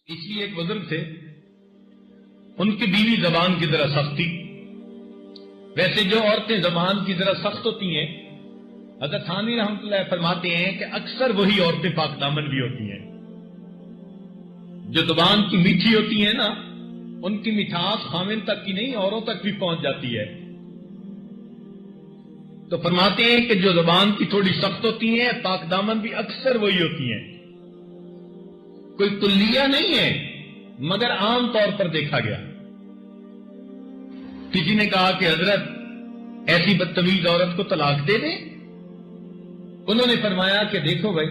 اس لیے ایک بزرگ تھے، ان کی بیوی زبان کی طرح سخت تھی۔ ویسے جو عورتیں زبان کی طرح سخت ہوتی ہیں، حضرت ثانی رحمۃ اللہ فرماتے ہیں کہ اکثر وہی عورتیں پاک دامن بھی ہوتی ہیں۔ جو زبان کی میٹھی ہوتی ہیں نا، ان کی مٹھاس خامن تک کی نہیں، اوروں تک بھی پہنچ جاتی ہے۔ تو فرماتے ہیں کہ جو زبان کی تھوڑی سخت ہوتی ہیں، پاک دامن بھی اکثر وہی ہوتی ہیں۔ کوئی کلیہ نہیں ہے، مگر عام طور پر دیکھا گیا۔ کسی نے کہا کہ حضرت ایسی بدتمیز عورت کو طلاق دے دیں؟ انہوں نے فرمایا کہ دیکھو بھائی،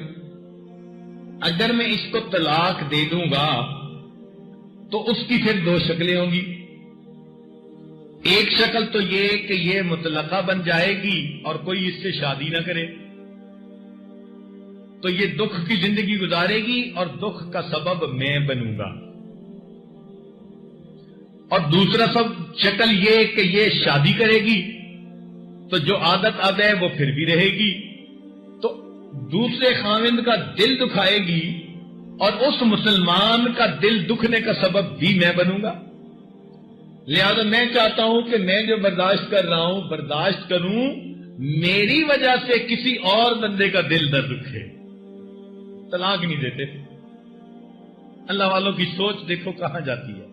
اگر میں اس کو طلاق دے دوں گا تو اس کی پھر دو شکلیں ہوں گی۔ ایک شکل تو یہ کہ یہ مطلقہ بن جائے گی اور کوئی اس سے شادی نہ کرے، تو یہ دکھ کی زندگی گزارے گی اور دکھ کا سبب میں بنوں گا۔ اور دوسرا سب شکل یہ کہ یہ شادی کرے گی تو جو عادت اب ہے وہ پھر بھی رہے گی، تو دوسرے خاوند کا دل دکھائے گی اور اس مسلمان کا دل دکھنے کا سبب بھی میں بنوں گا۔ لہذا میں چاہتا ہوں کہ میں جو برداشت کر رہا ہوں برداشت کروں، میری وجہ سے کسی اور بندے کا دل نہ دکھے۔ طلاق نہیں دیتے۔ اللہ والوں کی سوچ دیکھو کہاں جاتی ہے۔